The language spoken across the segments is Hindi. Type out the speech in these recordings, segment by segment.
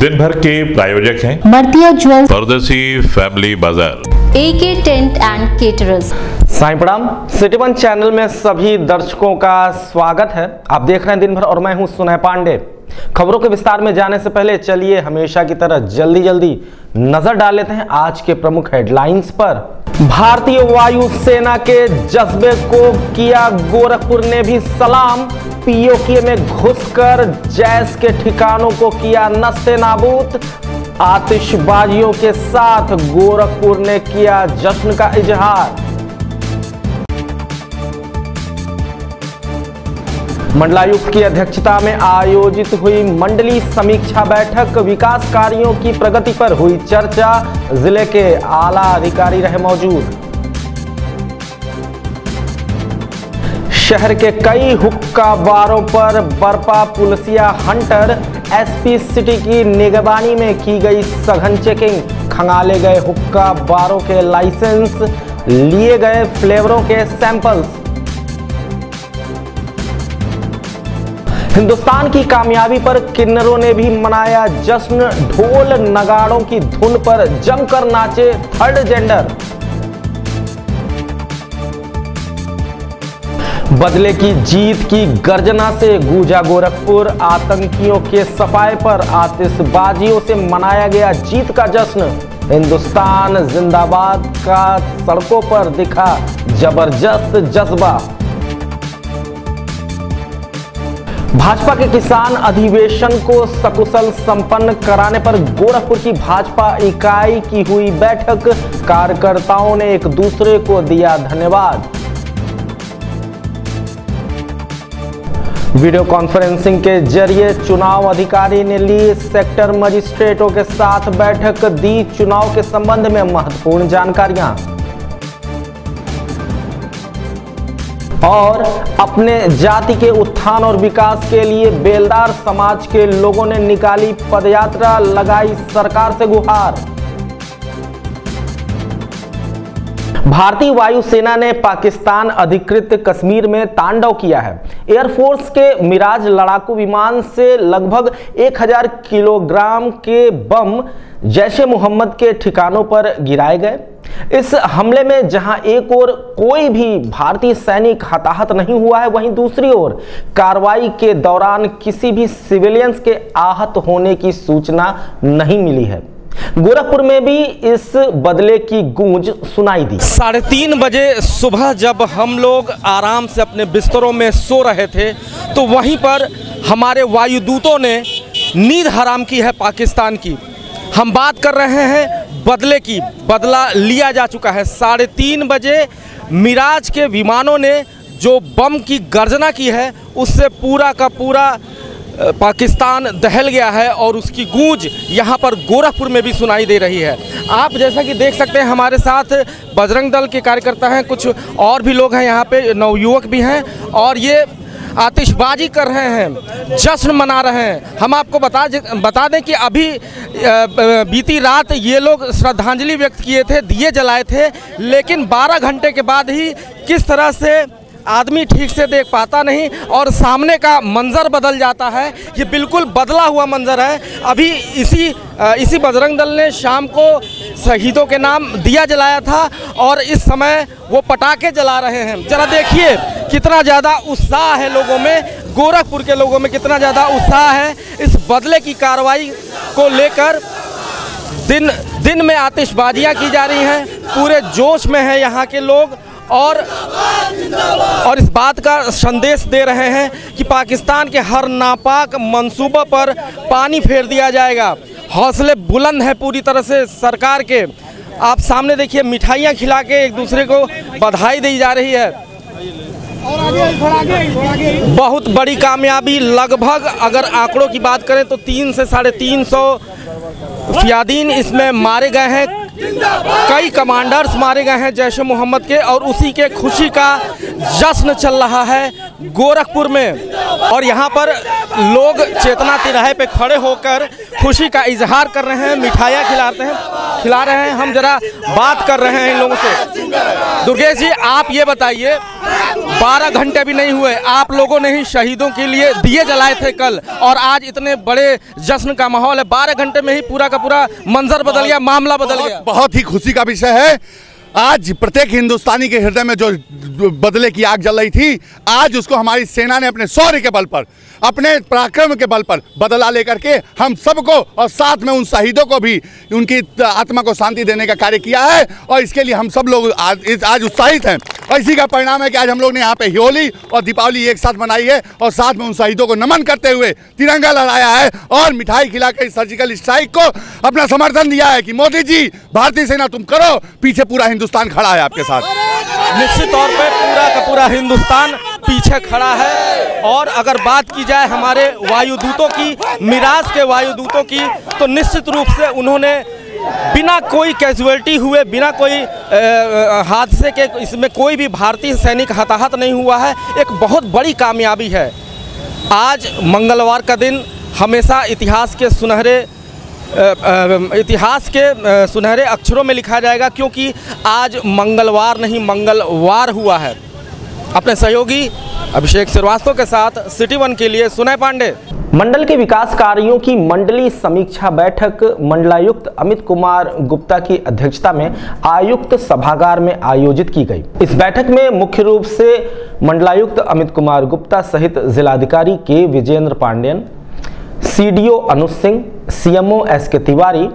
दिन भर के प्रायोजक हैं मर्तिया ज्वेल्स, परदेसी फैमिली बाजार, AK tent and caterers. Sai प्रणाम। सिटी वन चैनल में सभी दर्शकों का स्वागत है। आप देख रहे हैं दिन भर और मैं हूं सुनय पांडे। खबरों के विस्तार में जाने से पहले चलिए हमेशा की तरह जल्दी नजर डाल लेते हैं आज के प्रमुख हेडलाइंस पर। भारतीय वायुसेना के जज्बे को किया गोरखपुर ने भी सलाम। POK में घुसकर जैश के ठिकानों को किया नस्ते नाबूद। आतिशबाजियों के साथ गोरखपुर ने किया जश्न का इजहार। मंडलायुक्त की अध्यक्षता में आयोजित हुई मंडलीय समीक्षा बैठक। विकास कार्यों की प्रगति पर हुई चर्चा। जिले के आला अधिकारी रहे मौजूद। शहर के कई हुक्का बारों पर बरपा पुलिसिया हंटर। SP सिटी की निगरानी में की गई सघन चेकिंग। खंगाले गए हुक्का बारों के लाइसेंस, लिए गए फ्लेवरों के सैंपल्स। हिंदुस्तान की कामयाबी पर किन्नरों ने भी मनाया जश्न। ढोल नगाड़ों की धुन पर जमकर नाचे थर्ड जेंडर। बदले की जीत की गर्जना से गूंजा गोरखपुर। आतंकियों के सफाए पर आतिशबाजियों से मनाया गया जीत का जश्न। हिंदुस्तान जिंदाबाद का सड़कों पर दिखा जबरदस्त जज्बा। भाजपा के किसान अधिवेशन को सकुशल संपन्न कराने पर गोरखपुर की भाजपा इकाई की हुई बैठक। कार्यकर्ताओं ने एक दूसरे को दिया धन्यवाद। वीडियो कॉन्फ्रेंसिंग के जरिए चुनाव अधिकारी ने ली सेक्टर मजिस्ट्रेटों के साथ बैठक। दी चुनाव के संबंध में महत्वपूर्ण जानकारियां और अपने जाति के उत्थान और विकास के लिए बेलदार समाज के लोगों ने निकाली पदयात्रा। लगाई सरकार से गुहार। भारतीय वायुसेना ने पाकिस्तान अधिकृत कश्मीर में तांडव किया है। एयरफोर्स के मिराज लड़ाकू विमान से लगभग 1000 किलोग्राम के बम जैश-ए मोहम्मद के ठिकानों पर गिराए गए। इस हमले में जहां एक ओर कोई भी भारतीय सैनिक हताहत नहीं हुआ है, वहीं दूसरी ओर कार्रवाई के दौरान किसी भी सिविलियंस के आहत होने की सूचना नहीं मिली है। गोरखपुर में भी इस बदले की गूंज सुनाई दी। 3:30 बजे सुबह जब हम लोग आराम से अपने बिस्तरों में सो रहे थे तो वहीं पर हमारे वायुदूतों ने नींद हराम की है पाकिस्तान की। हम बात कर रहे हैं बदले की। बदला लिया जा चुका है। 3:30 बजे मिराज के विमानों ने जो बम की गर्जना की है उससे पूरा का पूरा पाकिस्तान दहल गया है और उसकी गूंज यहाँ पर गोरखपुर में भी सुनाई दे रही है। आप जैसा कि देख सकते हैं हमारे साथ बजरंग दल के कार्यकर्ता हैं, कुछ और भी लोग हैं यहाँ पे, नवयुवक भी हैं और ये आतिशबाजी कर रहे हैं, जश्न मना रहे हैं। हम आपको बता दें कि अभी बीती रात ये लोग श्रद्धांजलि व्यक्त किए थे, दिए जलाए थे, लेकिन 12 घंटे के बाद ही किस तरह से आदमी ठीक से देख पाता नहीं और सामने का मंजर बदल जाता है। ये बिल्कुल बदला हुआ मंजर है। अभी इसी बजरंग दल ने शाम को शहीदों के नाम दिया जलाया था और इस समय वो पटाखे जला रहे हैं। जरा देखिए कितना ज़्यादा उत्साह है लोगों में, गोरखपुर के लोगों में कितना ज़्यादा उत्साह है इस बदले की कार्रवाई को लेकर। दिन में आतिशबाजियाँ की जा रही हैं, पूरे जोश में है यहाँ के लोग और इस बात का संदेश दे रहे हैं कि पाकिस्तान के हर नापाक मंसूबा पर पानी फेर दिया जाएगा। हौसले बुलंद है पूरी तरह से सरकार के। आप सामने देखिए मिठाइयाँ खिला के एक दूसरे को बधाई दी जा रही है। बहुत बड़ी कामयाबी। लगभग अगर आंकड़ों की बात करें तो 300 से 350 फियादीन इसमें मारे गए हैं। कई कमांडर्स मारे गए हैं जैश-ए मोहम्मद के और उसी के खुशी का जश्न चल रहा है गोरखपुर में और यहाँ पर लोग चेतना तिराहे पे खड़े होकर खुशी का इजहार कर रहे हैं, मिठाइयाँ खिला रहे हैं। हम जरा बात कर रहे हैं इन लोगों से। दुर्गेश जी, आप ये बताइए, 12 घंटे भी नहीं हुए, आप लोगों ने ही शहीदों के लिए दिए जलाए थे कल, और आज इतने बड़े जश्न का माहौल है। 12 घंटे में ही पूरा का पूरा मंजर बदल गया, मामला बदल गया। बहुत ही खुशी का विषय है। आज प्रत्येक हिंदुस्तानी के हृदय में जो बदले की आग जल रही थी, आज उसको हमारी सेना ने अपने शौर्य के बल पर, अपने पराक्रम के बल पर बदला लेकर के हम सबको और साथ में उन शहीदों को भी उनकी आत्मा को शांति देने का कार्य किया है। और इसके लिए हम सब लोग आज उत्साहित हैं। और इसी का परिणाम है कि आज हम लोग ने यहाँ पे होली और दीपावली एक साथ मनाई है और साथ में उन शहीदों को नमन करते हुए तिरंगा लहराया है और मिठाई खिलाकर इस सर्जिकल स्ट्राइक को अपना समर्थन दिया है कि मोदी जी, भारतीय सेना तुम करो, पीछे पूरा हिंदुस्तान खड़ा है आपके साथ। निश्चित तौर पर पूरा का पूरा हिंदुस्तान पीछे खड़ा है। और अगर बात की जाए हमारे वायुदूतों की, मिराज के वायुदूतों की, तो निश्चित रूप से उन्होंने बिना कोई कैजुअलिटी हुए, बिना कोई हादसे के, इसमें कोई भी भारतीय सैनिक हताहत नहीं हुआ है। एक बहुत बड़ी कामयाबी है। आज मंगलवार का दिन हमेशा इतिहास के सुनहरे अक्षरों में लिखा जाएगा, क्योंकि आज मंगलवार नहीं मंगलवार हुआ है। अपने सहयोगी अभिषेक श्रीवास्तव के साथ सिटी वन के लिए सुनय पांडे। मंडल के विकास कार्यों की मंडलीय समीक्षा बैठक मंडलायुक्त अमित कुमार गुप्ता की अध्यक्षता में आयुक्त सभागार में आयोजित की गई। इस बैठक में मुख्य रूप से मंडलायुक्त अमित कुमार गुप्ता सहित जिलाधिकारी के विजेंद्र पांडेयन, सीडीओ अनुज सिंह, सीएमओ एसके तिवारी,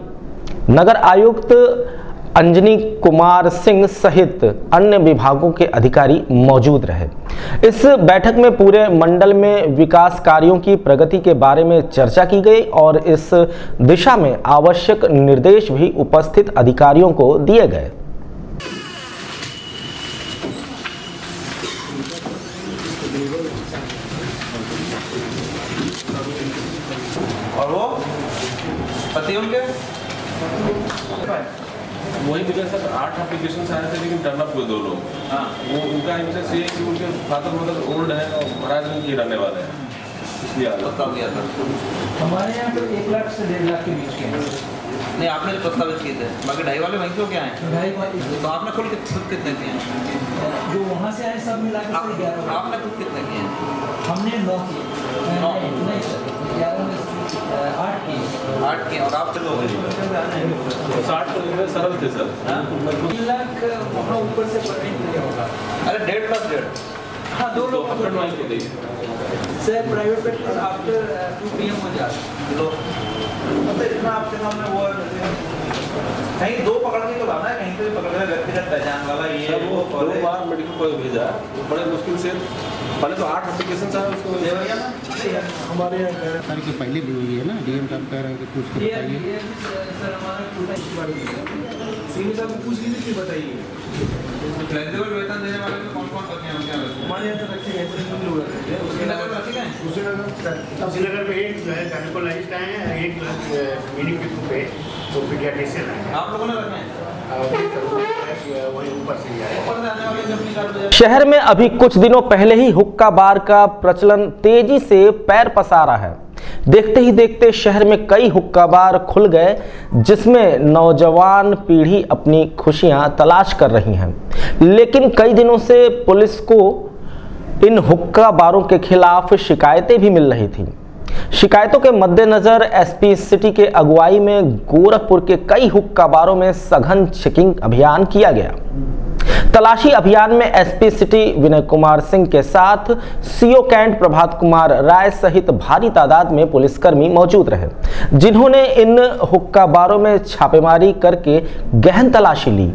नगर आयुक्त अंजनी कुमार सिंह सहित अन्य विभागों के अधिकारी मौजूद रहे। इस बैठक में पूरे मंडल में विकास कार्यों की प्रगति के बारे में चर्चा की गई और इस दिशा में आवश्यक निर्देश भी उपस्थित अधिकारियों को दिए गए। और वो पति उनके वही मुझे सर 8 एप्लीकेशन आए थे, लेकिन टर्न अप हुए 2 लोग। हाँ, वो उनका इंटरेस्ट ये है कि उनके फादर मदर ओल्ड है और महाराजगंज के रहने वाले हैं, इसलिए प्रस्ताव दिया था। हमारे यहाँ पर 1 लाख से 1.5 लाख के बीच के हैं। नहीं, आपने जो प्रस्तावित किए थे, बाकी 2.5 वाले वहीं से क्या है? 2.5 तो आपने खुद कितने किए हैं? जो वहाँ से आए सब मिला के 11। आपने खुद कितने किए हैं? हमने 9 किए। नहीं सर, 11 में 8 किए। और आप लोग 60 तो इतने सरल थे सर। 3 लाख वहाँ ऊपर से परमिट नहीं होगा। अरे 1.5 + 1.5। हाँ, 2 लोग sir private petrol after 2 PM हो जाता। मतलब इतना आपके सामने वो कहीं 2 पकड़ के तो लाना है, कहीं पे पकड़ के व्यक्तिगत पहचान वाला ये वो 2 बार मेडिकल कॉलेज भेजा, बड़े मुश्किल से। पहले तो 8 एप्लीकेशन आए, उसको हमारे तारीख से पहले दी हुई है ना। डीएम साहब कह रहे हैं कि कुछ बताइए सर हमारा पूरा सीएम साहब को पूछ लीजिए, बताइए फ्लेक्सिबल वेतन देने वाले में कौन-कौन बचे हैं? क्या हमारे यहाँ तो रखे हैं, लोग रखे हैं। उसके नगर में रखे हैं? कुशीनगर में एक जो है गायकोलाइस्ट आए हैं, एक मीडियम पीपल पे तो पीडियाट्रिशियन आए हैं। आप लोगों ने रखे हैं? वही ऊपर से आए। शहर में अभी कुछ दिनों पहले ही हुक्का बार का प्रचलन तेजी से पैर पसारा है। देखते ही देखते शहर में कई हुक्का बार खुल गए, जिसमें नौजवान पीढ़ी अपनी खुशियां तलाश कर रही हैं। लेकिन कई दिनों से पुलिस को इन हुक्का बारों के खिलाफ शिकायतें भी मिल रही थीं। शिकायतों के मद्देनजर एसपी सिटी के अगुवाई में गोरखपुर के कई हुक्का बारों में सघन चेकिंग अभियान किया गया। तलाशी अभियान में एसपी सिटी विनय कुमार सिंह के साथ सीओ कैंट प्रभात कुमार राय सहित भारी तादाद में पुलिसकर्मी मौजूद रहे, जिन्होंने इन हुक्का बारों में छापेमारी करके गहन तलाशी ली।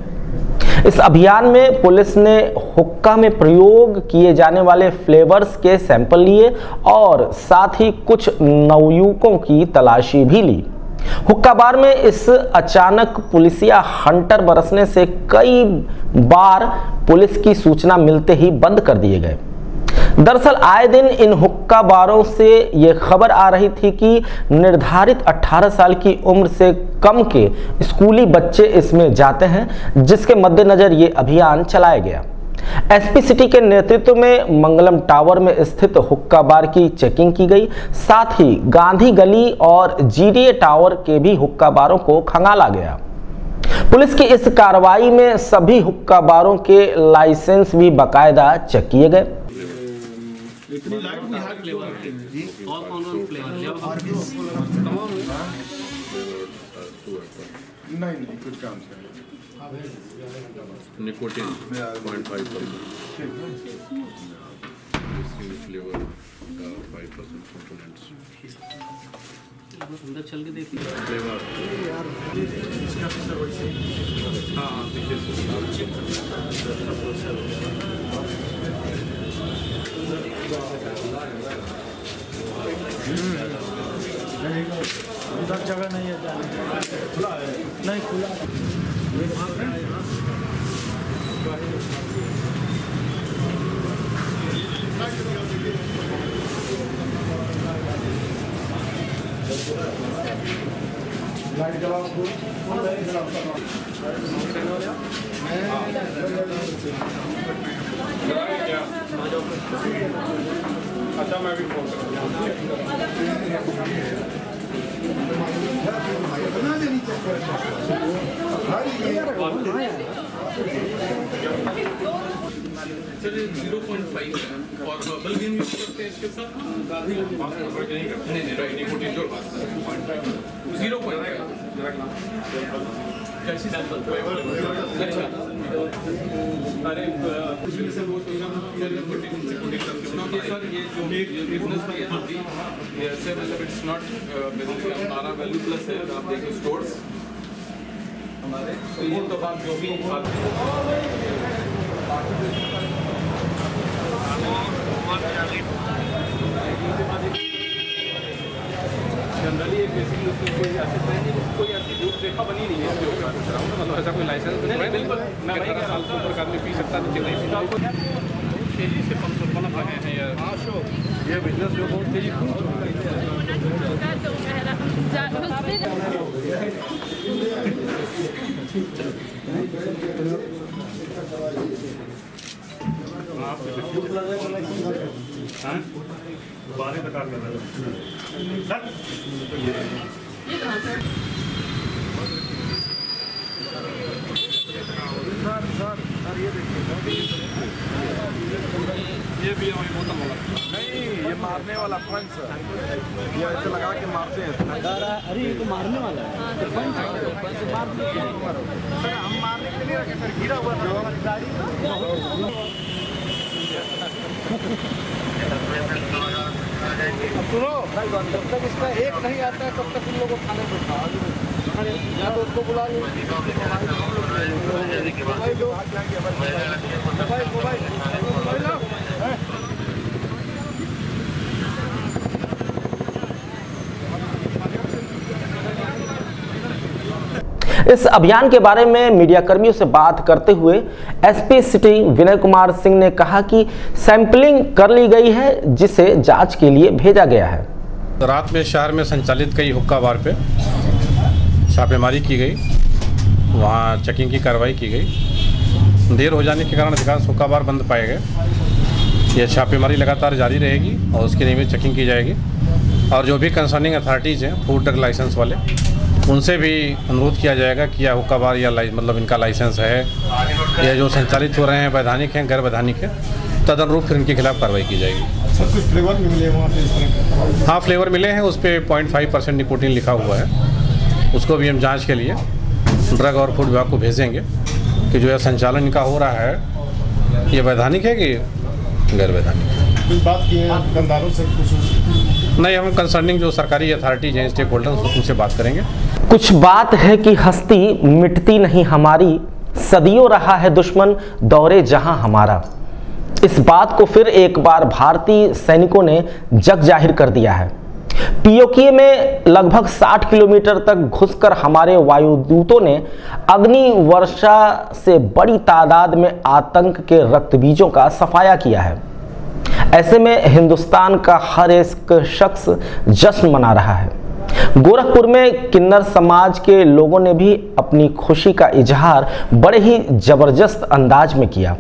इस अभियान में पुलिस ने हुक्का में प्रयोग किए जाने वाले फ्लेवर्स के सैंपल लिए और साथ ही कुछ नवयुवकों की तलाशी भी ली। हुक्का बार में इस अचानक पुलिसिया हंटर बरसने से कई बार पुलिस की सूचना मिलते ही बंद कर दिए गए। दरअसल आए दिन इन हुक्का बारों से ये खबर आ रही थी कि निर्धारित 18 साल की उम्र से कम के स्कूली बच्चे इसमें जाते हैं, जिसके मद्देनजर ये अभियान चलाया गया। एसपी सिटी के नेतृत्व में मंगलम टावर में स्थित हुक्का बार की चेकिंग की गई। साथ ही गांधी गली और जीडीए टावर के भी हुक्का बारों को खंगाला गया। पुलिस की इस कार्रवाई में सभी हुक्का बारों के लाइसेंस भी बाकायदा चेक किए गए। नहीं कुछ काम से निकोटिन 0.5% फ्लेवर का 5% कंपोनेंट्स अंदर चल के देखिए फ्लेवर उधर जगह नहीं है, खुला है नहीं खुला लाइट जलाओ अच्छा मैं भी फोन सर 0.5 और बल्ब यूज करते हैं इसके साथ नहीं निकोटिन जो 0.5 कैसी अच्छा अरे सर वो तो सर ये जो बिजनेस का ये ऐसे मतलब इट्स नॉट हमारा वैल्यू प्लस है। आप देखिए स्टोर्स हमारे तो ये तो बात जो भी जनरली एक बेसिकली उसमें कोई ऐसी रूपरेखा बनी नहीं है मतलब ऐसा कोई लाइसेंस नहीं है। बिल्कुल मैं 18 साल से ऊपर का आदमी पी सकता है नहीं तेजी से पंप बना रहे हैं यार। हाँ शो ये बिजनेस जो बहुत तेजी बारे बता सर ये देखिए ये भी हमारी बोतल वाला नहीं ये मारने वाला पंच ये ऐसे लगा के मारते हैं। अरे ये तो मारने वाला है सर हम मारने के लिए रखे सर गिरा हुआ गाड़ी सुनो जब तक इसका एक नहीं आता है तब तक उन लोगों को खाने बैठा या तो उसको बुला लो इस अभियान के बारे में मीडिया कर्मियों से बात करते हुए एसपी सिटी विनय कुमार सिंह ने कहा कि सैंपलिंग कर ली गई है जिसे जांच के लिए भेजा गया है। रात में शहर में संचालित कई हुक्का बार पे छापेमारी की गई, वहाँ चेकिंग की कार्रवाई की गई। देर हो जाने के कारण अधिकांश हुक्का बार बंद पाए गए। यह छापेमारी लगातार जारी रहेगी और उसकी नियमित चेकिंग की जाएगी और जो भी कंसर्निंग अथॉरिटीज़ हैं फूड ड्रग लाइसेंस वाले उनसे भी अनुरोध किया जाएगा कि यह हुक्का बार या मतलब इनका लाइसेंस है या जो संचालित हो रहे हैं वैधानिक हैं गैर वैधानिक हैं, तदनुरूप फिर इनके खिलाफ कार्रवाई की जाएगी। सर कुछ फ्लेवर भी मिले वहाँ पे? हाँ फ्लेवर मिले हैं, उस पर 0.5% निकोटिन लिखा हुआ है। उसको भी हम जांच के लिए ड्रग और फूड विभाग को भेजेंगे कि जो यह संचालन इनका हो रहा है ये वैधानिक है कि गैर वैधानिक है। बात की है दुकानदारों से कुछ नहीं, हम कंसर्निंग जो सरकारी अथॉरिटीज हैं स्टेक होल्डर्स उनसे बात करेंगे। कुछ बात है कि हस्ती मिटती नहीं हमारी, सदियों रहा है दुश्मन दौरे जहां हमारा। इस बात को फिर एक बार भारतीय सैनिकों ने जग जाहिर कर दिया है। पीओके में लगभग 60 किलोमीटर तक घुसकर हमारे वायुदूतों ने अग्नि वर्षा से बड़ी तादाद में आतंक के रक्तबीजों का सफाया किया है। ऐसे में हिंदुस्तान का हर एक शख्स जश्न मना रहा है। गोरखपुर में किन्नर समाज के लोगों ने भी अपनी खुशी का इजहार बड़े ही जबरदस्त अंदाज में किया।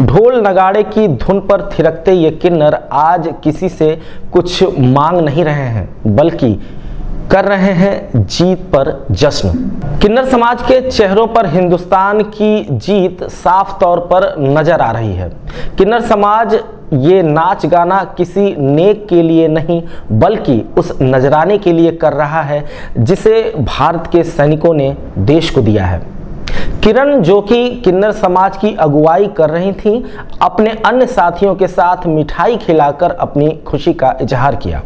ढोल नगाड़े की धुन पर थिरकते ये किन्नर आज किसी से कुछ मांग नहीं रहे हैं, बल्कि कर रहे हैं जीत पर जश्न। किन्नर समाज के चेहरों पर हिंदुस्तान की जीत साफ तौर पर नजर आ रही है। किन्नर समाज ये नाच गाना किसी नेक के लिए नहीं, बल्कि उस नजराने के लिए कर रहा है जिसे भारत के सैनिकों ने देश को दिया है। किरण, जो कि किन्नर समाज की अगुवाई कर रही थीं, अपने अन्य साथियों के साथ मिठाई खिलाकर अपनी खुशी का इजहार किया।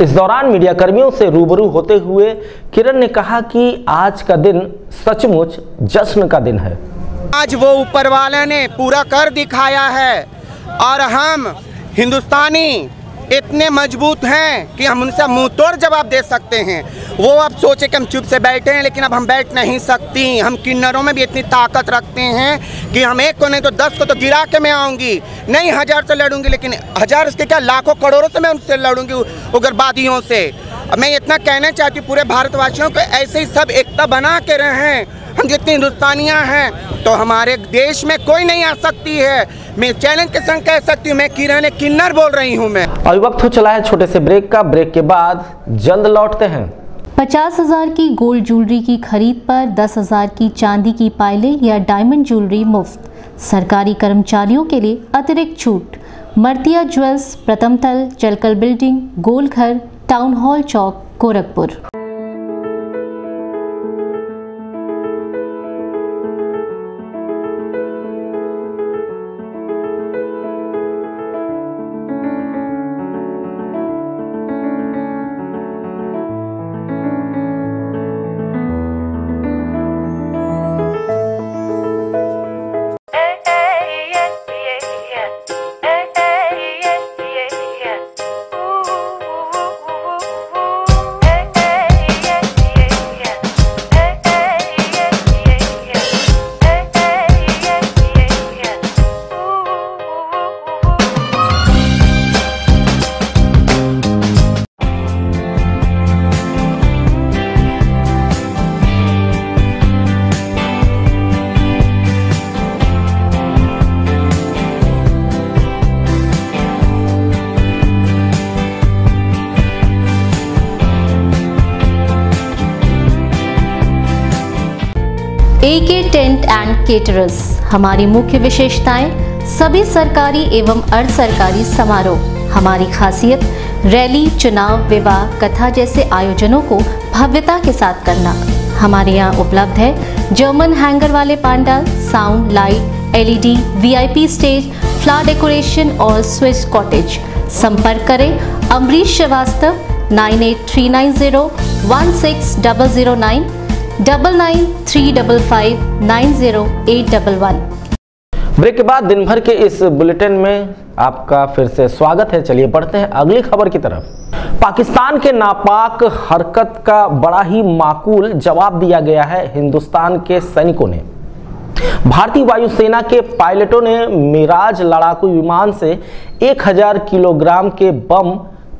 इस दौरान मीडिया कर्मियों से रूबरू होते हुए किरण ने कहा कि आज का दिन सचमुच जश्न का दिन है। आज वो ऊपर वाले ने पूरा कर दिखाया है और हम हिंदुस्तानी इतने मजबूत हैं कि हम उनसे मुंह तोड़ जवाब दे सकते हैं। वो अब सोचे कि हम चुप से बैठे हैं, लेकिन अब हम बैठ नहीं सकती। हम किन्नरों में भी इतनी ताकत रखते हैं कि हम एक को नहीं तो 10 को तो गिरा के मैं आऊँगी। नहीं 1000 से लड़ूंगी, लेकिन 1000 इसके क्या लाखों करोड़ों से मैं उनसे लड़ूंगी, उग्रवादियों से। मैं इतना कहना चाहती हूँ पूरे भारतवासियों को ऐसे ही सब एकता बना के रहें। हम जितनी हिंदुस्तानियाँ हैं तो हमारे देश में कोई नहीं आ सकती है। मैं चैलेंज के संग कह सकती हूँ, मैं किरण किन्नर बोल रही हूँ मैं। अभी वक्त हो चला है छोटे से ब्रेक का। ब्रेक के बाद जल्द लौटते हैं। 50,000 की गोल्ड ज्वेलरी की खरीद पर 10,000 की चांदी की पायलें या डायमंड ज्वेलरी मुफ्त। सरकारी कर्मचारियों के लिए अतिरिक्त छूट। मर्तिया ज्वेल्स, प्रथम तल, Jalkal building, Golghar, town hall चौक, Gorakhpur. AK tent and caterers. हमारी मुख्य विशेषताएं सभी सरकारी एवं अर्ध सरकारी समारोह। हमारी खासियत रैली, चुनाव, विवाह, कथा जैसे आयोजनों को भव्यता के साथ करना। हमारे यहाँ उपलब्ध है जर्मन हैंगर वाले pandal, sound, light, LED, VIP stage, flower decoration और स्विच कॉटेज। संपर्क करें अमरीश श्रीवास्तव 9839016009 9935590811। ब्रेक के बाद दिन भर के इस बुलेटिन में आपका फिर से स्वागत है। चलिए बढ़ते हैं अगली खबर की तरफ। पाकिस्तान के नापाक हरकत का बड़ा ही माकूल जवाब दिया गया है हिंदुस्तान के सैनिकों ने। भारतीय वायुसेना के पायलटों ने मिराज लड़ाकू विमान से 1000 किलोग्राम के बम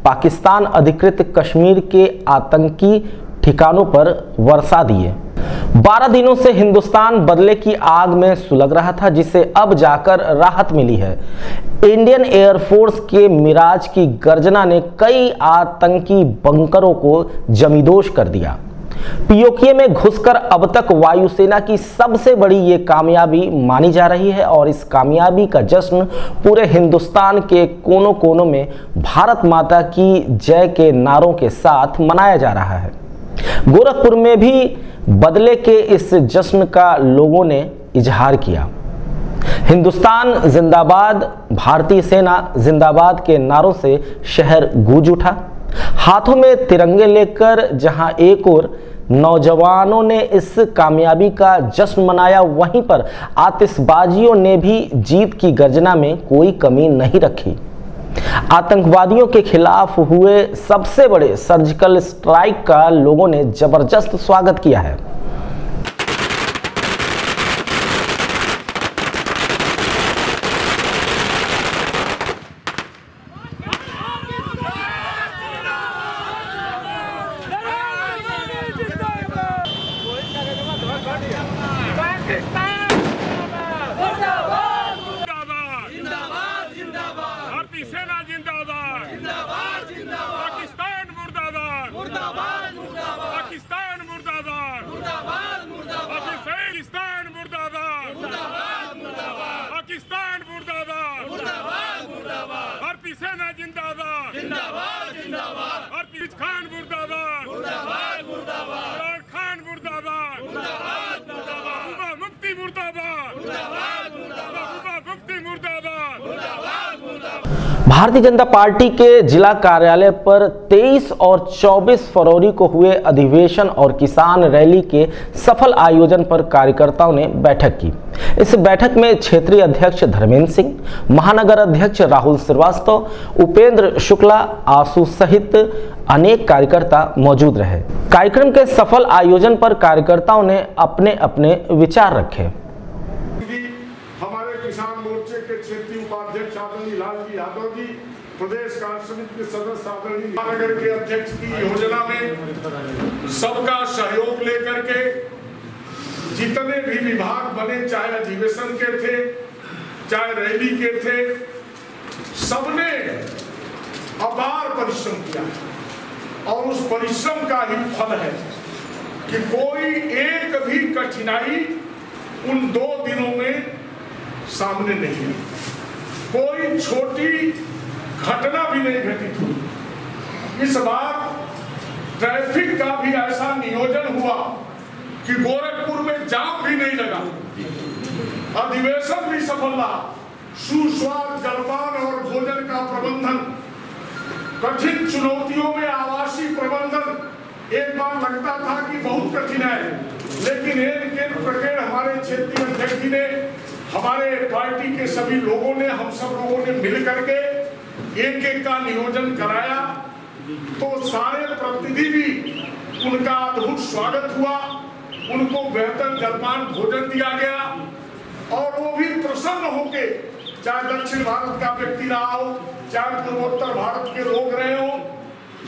पाकिस्तान अधिकृत कश्मीर के आतंकी ठिकानों पर वर्षा दिए। 12 दिनों से हिंदुस्तान बदले की आग में सुलग रहा था, जिसे अब जाकर राहत मिली है। इंडियन एयरफोर्स के मिराज की गर्जना ने कई आतंकी बंकरों को जमींदोज कर दिया। पीओके में घुसकर अब तक वायुसेना की सबसे बड़ी ये कामयाबी मानी जा रही है और इस कामयाबी का जश्न पूरे हिंदुस्तान के कोनों कोनों में भारत माता की जय के नारों के साथ मनाया जा रहा है। गोरखपुर में भी बदले के इस जश्न का लोगों ने इजहार किया। हिंदुस्तान जिंदाबाद, भारतीय सेना जिंदाबाद के नारों से शहर गूंज उठा। हाथों में तिरंगे लेकर जहां एक ओर नौजवानों ने इस कामयाबी का जश्न मनाया, वहीं पर आतिशबाजियों ने भी जीत की गर्जना में कोई कमी नहीं रखी। आतंकवादियों के खिलाफ हुए सबसे बड़े सर्जिकल स्ट्राइक का लोगों ने जबरदस्त स्वागत किया है। भारतीय जनता पार्टी के जिला कार्यालय पर 23 और 24 फरवरी को हुए अधिवेशन और किसान रैली के सफल आयोजन पर कार्यकर्ताओं ने बैठक की। इस बैठक में क्षेत्रीय अध्यक्ष धर्मेंद्र सिंह, महानगर अध्यक्ष राहुल श्रीवास्तव, उपेंद्र शुक्ला, आशु सहित अनेक कार्यकर्ता मौजूद रहे। कार्यक्रम के सफल आयोजन पर कार्यकर्ताओं ने अपने अपने विचार रखे। हमारे किसान मोर्चे के क्षेत्रीय उपाध्यक्ष आदरणीय लालजी यादव जी, प्रदेश कार्य समिति के सदस्य आदरणीय महानगर के अध्यक्ष की योजना में सबका सहयोग लेकर के जितने भी विभाग बने, चाहे अधिवेशन के थे, चाहे रैली के थे, सबने अपार परिश्रम किया और उस परिश्रम का ही फल है कि कोई एक भी कठिनाई उन 2 दिनों में सामने नहीं है। कोई छोटी घटना भी नहीं घटित हुई। इस बार ट्रैफिक का भी ऐसा नियोजन हुआ कि गोरखपुर में जाम भी नहीं लगा, अधिवेशन भी सफल रहा। सुस्वाद जलपान और भोजन का प्रबंधन, कठिन चुनौतियों में आवासीय प्रबंधन एक बार लगता था कि बहुत कठिन है, लेकिन एक प्रकार हमारे क्षेत्रीय अध्यक्ष जी ने, हमारे पार्टी के सभी लोगों ने, हम सब लोगों ने मिल करके एक एक का नियोजन कराया, तो सारे प्रतिनिधि भी उनका अद्भुत स्वागत हुआ, उनको बेहतर जलपान भोजन दिया गया और वो भी प्रसन्न होके, चाहे दक्षिण भारत का व्यक्ति रहा हो, चाहे पूर्वोत्तर भारत के लोग रहे हो,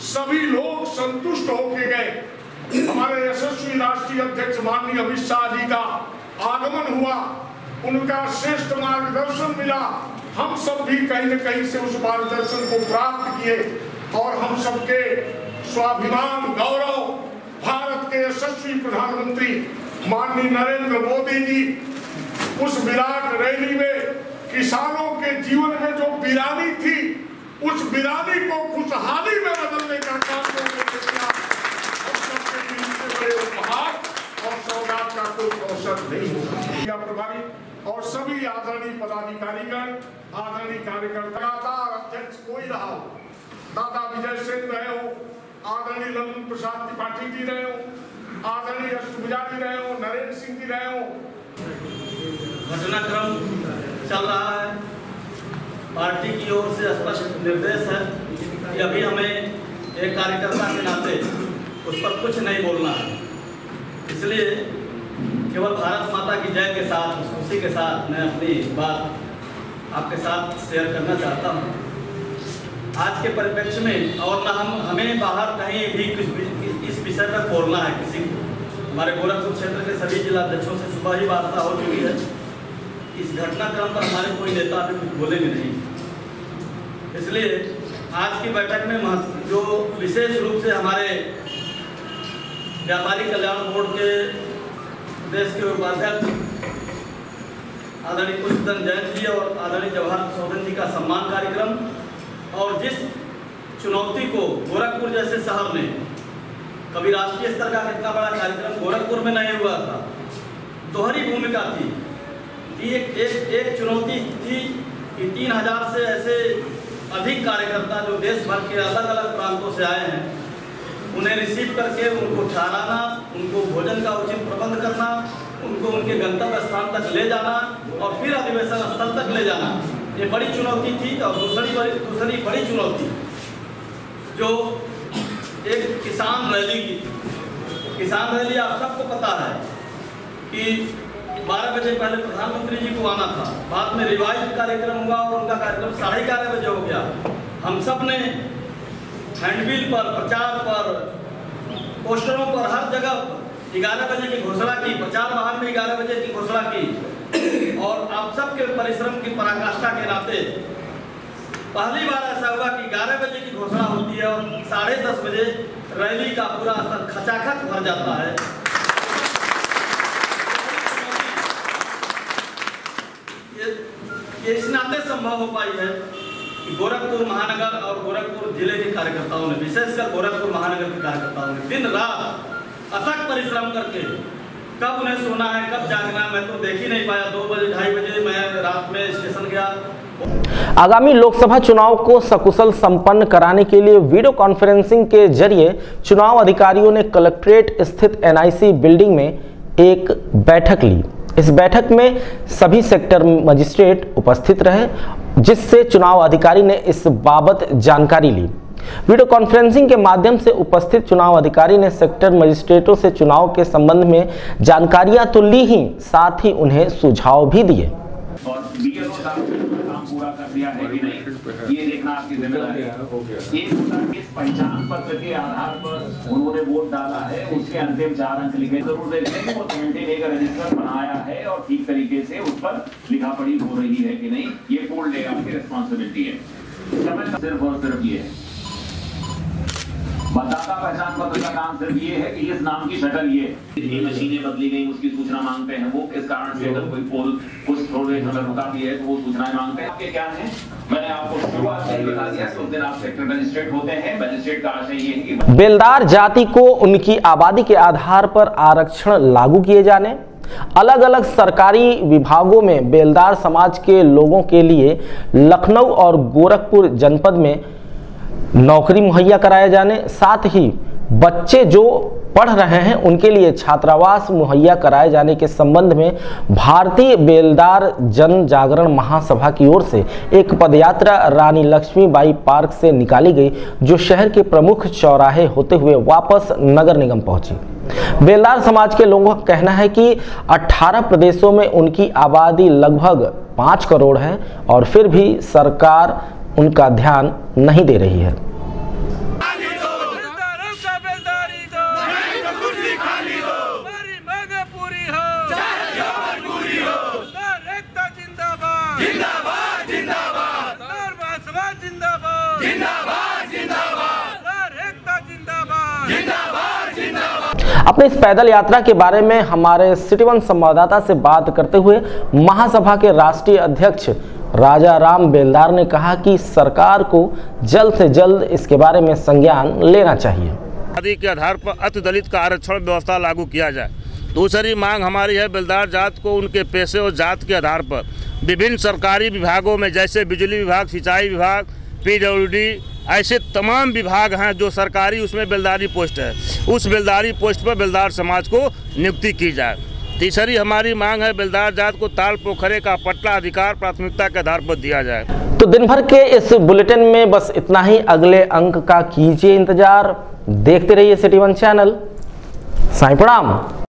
सभी लोग संतुष्ट होके गए। हमारे यशस्वी राष्ट्रीय अध्यक्ष माननीय अमित शाह जी का आगमन हुआ, उनका श्रेष्ठ मार्गदर्शन मिला। हम सब भी कहीं न कहीं से उस मार्गदर्शन को प्राप्त किए और हम सबके स्वाभिमान गौरव भारत के यशस्वी प्रधानमंत्री माननीय नरेंद्र मोदी जी उस विराट रैली में किसानों के जीवन में जो वीरानी थी, उस वीरानी को खुशहाली में बदलने का काम किया। हम सबके लिए बड़े उपहार और सौगात का कोई अवसर नहीं होगा। प्रभारी सभी आदरणीय पदाधिकारीगण, आदरणीय कार्यकर्ता, लगातार अध्यक्ष कोई रहा हो, दादा विजय सेन रहे हो, आदरणीय ललन प्रसाद त्रिपाठी जी रहे हो, आदरणीय अष्टभुजा जी रहे हो, नरेंद्र सिंह जी रहे हो। घटनाक्रम चल रहा है। पार्टी की ओर से स्पष्ट निर्देश है कि अभी हमें एक कार्यकर्ता के नाते उस पर कुछ नहीं बोलना है। इसलिए केवल भारत माता की जय के साथ, खुशी के साथ मैं अपनी बात आपके साथ शेयर करना चाहता हूँ। आज के परिप्रेक्ष्य में और न हमें बाहर कहीं भी इस विषय पर बोलना है किसी को। हमारे गोरखपुर क्षेत्र के सभी जिलाध्यक्षों से सुबह ही वार्ता हो चुकी है। इस घटनाक्रम पर हमारे कोई नेता अभी कुछ बोलेंगे नहीं। इसलिए आज की बैठक में जो विशेष रूप से हमारे व्यापारी कल्याण बोर्ड के देश के उपाध्यक्ष आदरणीय पुष्पधन जैन जी और आदरणीय जवाहर शोधन जी का सम्मान कार्यक्रम, और जिस चुनौती को गोरखपुर जैसे शहर में कभी राष्ट्रीय स्तर का कितना बड़ा कार्यक्रम गोरखपुर में नहीं हुआ था, दोहरी भूमिका थी। एक चुनौती थी कि 3000 से ऐसे अधिक कार्यकर्ता जो देश भर के अलग अलग प्रांतों से आए हैं, उन्हें रिसीव करके उनको ठहराना, उनको भोजन का उचित प्रबंध करना, उनको उनके गंतव्य स्थान तक ले जाना और फिर अधिवेशन स्थल तक ले जाना, ये बड़ी चुनौती थी। और दूसरी बड़ी चुनौती जो एक किसान रैली की थी। किसान रैली आप सबको पता है कि 12 बजे पहले प्रधानमंत्री जी को आना था, बाद में रिवाइज कार्यक्रम हुआ और उनका कार्यक्रम 11:30 बजे हो गया। हम सब ने हैंडबिल पर, प्रचार पर, पोस्टरों पर, हर जगह 11 बजे की घोषणा की, प्रचार वाहन में 11 बजे की घोषणा की। और आप सबके परिश्रम की पराकाष्ठा के नाते पहली बार ऐसा हुआ कि 11 बजे की घोषणा होती है और 10:30 बजे रैली का पूरा स्थल खचाखच भर जाता है। ये इस नाते संभव हो पाई है कि गोरखपुर महानगर और गोरखपुर जिले के कार्यकर्ताओं ने, विशेषकर गोरखपुर महानगर के कार्यकर्ताओं ने दिन रात अथक परिश्रम करके, कब उन्हें सोना है कब जागना है मैं तो देख ही नहीं पाया। 2 बजे 2:30 बजे मैं रात में स्टेशन गया। आगामी लोकसभा चुनाव को सकुशल संपन्न कराने के लिए वीडियो कॉन्फ्रेंसिंग के जरिए चुनाव अधिकारियों ने कलेक्ट्रेट स्थित NIC बिल्डिंग में एक बैठक ली। इस बैठक में सभी सेक्टर मजिस्ट्रेट उपस्थित रहे, जिससे चुनाव अधिकारी ने इस बाबत जानकारी ली। वीडियो कॉन्फ्रेंसिंग के माध्यम से उपस्थित चुनाव अधिकारी ने सेक्टर मजिस्ट्रेटों से चुनाव के संबंध में जानकारियां तो ली ही, साथ ही उन्हें सुझाव भी दिए। और BLO साहब ने काम पूरा कर दिया है कि नहीं, ये देखना आपकी जिम्मेदारी है। एक वोटर इस पहचान पत्र के आधार पर उन्होंने वोट डाला है, उसके अंतिम 4 अंक लिखे, जरूर देखें कि वो 71 रजिस्टर बनाया है और ठीक तरीके से उस पर लिखा पढ़ी हो रही है कि नहीं, ये फुल डे आपकी रिस्पॉन्सिबिलिटी है। समय सिर्फ और सिर्फ ये है, मतदाता पहचान पत्र का काम सिर्फ ये है कि इस नाम की शक्ल ये मशीनें बदली गई, उसकी सूचना मांगते हैं। वो किस कारण से, अगर कोई पोल कुछ थोड़े समय रुका भी है तो वो सूचनाएं मांगते हैं। आपके क्या है, मैंने आपको शुरुआत में बता दिया कि उस दिन आप सेक्टर मजिस्ट्रेट होते हैं। मजिस्ट्रेट का आशय ये है कि बेलदार जाति को उनकी आबादी के आधार पर आरक्षण लागू किए जाने, अलग अलग सरकारी विभागों में बेलदार समाज के लोगों के लिए लखनऊ और गोरखपुर जनपद में नौकरी मुहैया कराए जाने, साथ ही बच्चे जो पढ़ रहे हैं उनके लिए छात्रावास मुहैया कराए जाने के संबंध में भारतीय बेलदार जन जागरण महासभा की ओर से एक पदयात्रा रानी लक्ष्मीबाई पार्क से निकाली गई, जो शहर के प्रमुख चौराहे होते हुए वापस नगर निगम पहुंची। बेलदार समाज के लोगों का कहना है कि 18 प्रदेशों में उनकी आबादी लगभग 5 करोड़ है और फिर भी सरकार उनका ध्यान नहीं दे रही है। अपने इस पैदल यात्रा के बारे में हमारे सिटी वन संवाददाता से बात करते हुए महासभा के राष्ट्रीय अध्यक्ष राजा राम बेलदार ने कहा कि सरकार को जल्द से जल्द इसके बारे में संज्ञान लेना चाहिए। आदि के आधार पर अति दलित का आरक्षण व्यवस्था लागू किया जाए। दूसरी मांग हमारी है बेलदार जात को उनके पेशे और जात के आधार पर विभिन्न सरकारी विभागों में जैसे बिजली विभाग, सिंचाई विभाग, PWD, ऐसे तमाम विभाग हैं जो सरकारी उसमें बेलदारी पोस्ट है, उस बेलदारी पोस्ट पर बेलदार समाज को नियुक्ति की जाए। तीसरी हमारी मांग है बेलदार जात को ताल पोखरे का पट्टा अधिकार प्राथमिकता के आधार पर दिया जाए। तो दिन भर के इस बुलेटिन में बस इतना ही। अगले अंक का कीजिए इंतजार। देखते रहिए सिटी 1 चैनल। साईं प्रणाम।